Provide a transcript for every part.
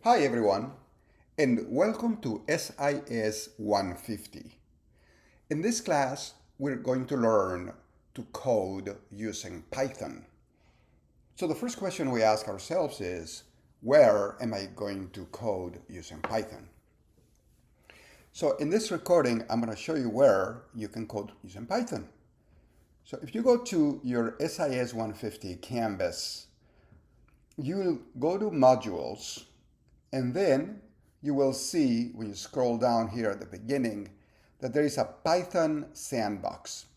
Hi everyone, and welcome to SIS150. In this class, we're going to learn to code using Python. So the first question we ask ourselves is, where am I going to code using Python? So in this recording, I'm going to show you where you can code using Python. So if you go to your SIS150 canvas, you'll go to modules, and then you will see when you scroll down here at the beginning that there is a Python sandbox.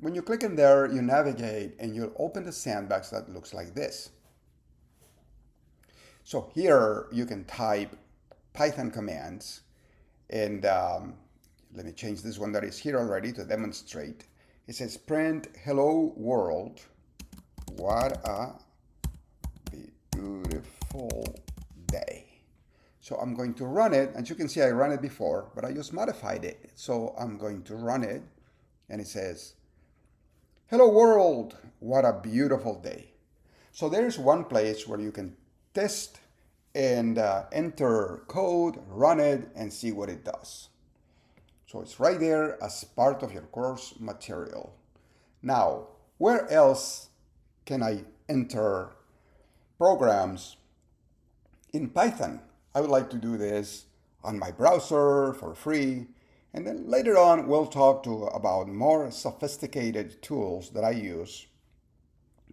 When you click in there, you navigate and you'll open the sandbox that looks like this. So here you can type Python commands, and let me change this one that is here already to demonstrate. It says print hello world. What a beautiful day. So I'm going to run it. As you can see, I ran it before, but I just modified it. So I'm going to run it, and it says, hello world, what a beautiful day. So there's one place where you can test and enter code, run it, and see what it does. So it's right there as part of your course material. Now, where else can I enter programs in Python? I would like to do this on my browser for free. And then later on, we'll talk about more sophisticated tools that I use,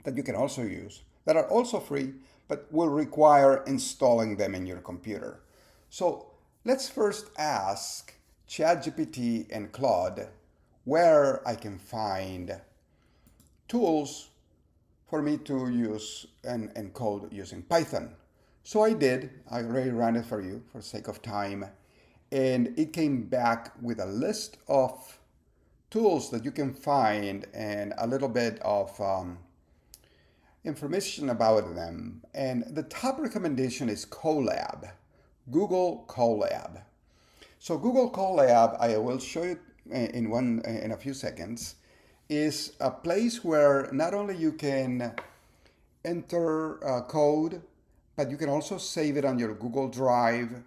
that you can also use, that are also free, but will require installing them in your computer. So let's first ask ChatGPT and Claude where I can find tools for me to use and code using Python. So I did. I already ran it for you for sake of time. And it came back with a list of tools that you can find and a little bit of information about them. And the top recommendation is Colab, Google Colab. So Google Colab, I will show you in a few seconds, is a place where not only you can enter code, but you can also save it on your Google Drive.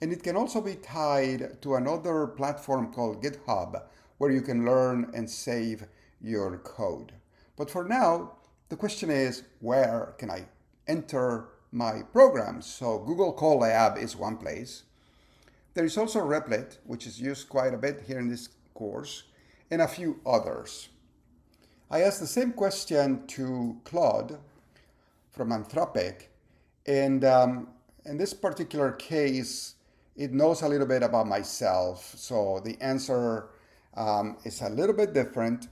And it can also be tied to another platform called GitHub, where you can learn and save your code. But for now, the question is, where can I enter my programs? So Google Colab is one place. There is also Replit, which is used quite a bit here in this course, and a few others. I asked the same question to Claude from Anthropic, and in this particular case, it knows a little bit about myself. So the answer is a little bit different,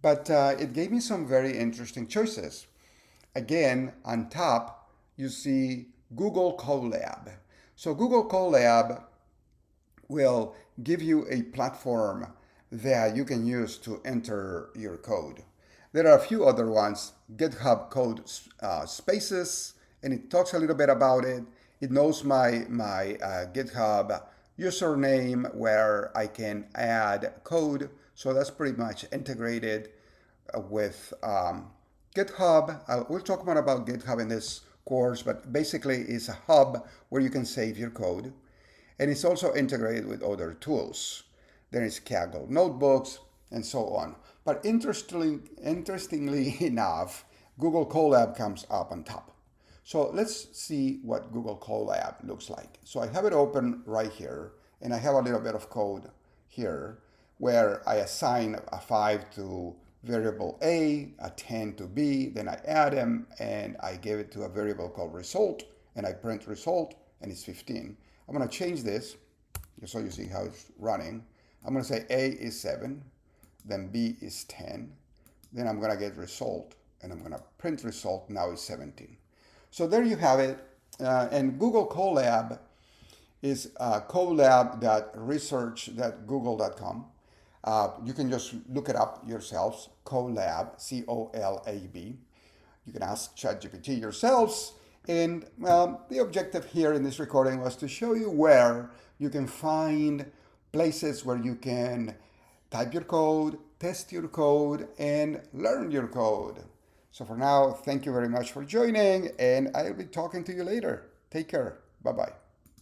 but it gave me some very interesting choices. Again, on top, you see Google Colab. So Google Colab will give you a platform that you can use to enter your code. There are a few other ones, GitHub Code Spaces, and it talks a little bit about it. It knows my GitHub username where I can add code. So that's pretty much integrated with GitHub. We'll talk more about GitHub in this course, but basically it's a hub where you can save your code. And it's also integrated with other tools. There is Kaggle notebooks and so on. But interestingly enough, Google Colab comes up on top. So let's see what Google Colab looks like. So I have it open right here, and I have a little bit of code here where I assign a 5 to variable A, a 10 to B, then I add them, and I give it to a variable called result, and I print result, and it's 15. I'm going to change this just so you see how it's running. I'm going to say A is 7, then B is 10, then I'm going to get result, and I'm going to print result, now is 17. So there you have it. And Google Colab is colab.research.google.com. You can just look it up yourselves, Colab, C-O-L-A-B. You can ask ChatGPT yourselves. And the objective here in this recording was to show you where you can find places where you can type your code, test your code, and learn your code. So for now, thank you very much for joining, and I'll be talking to you later. Take care. Bye-bye.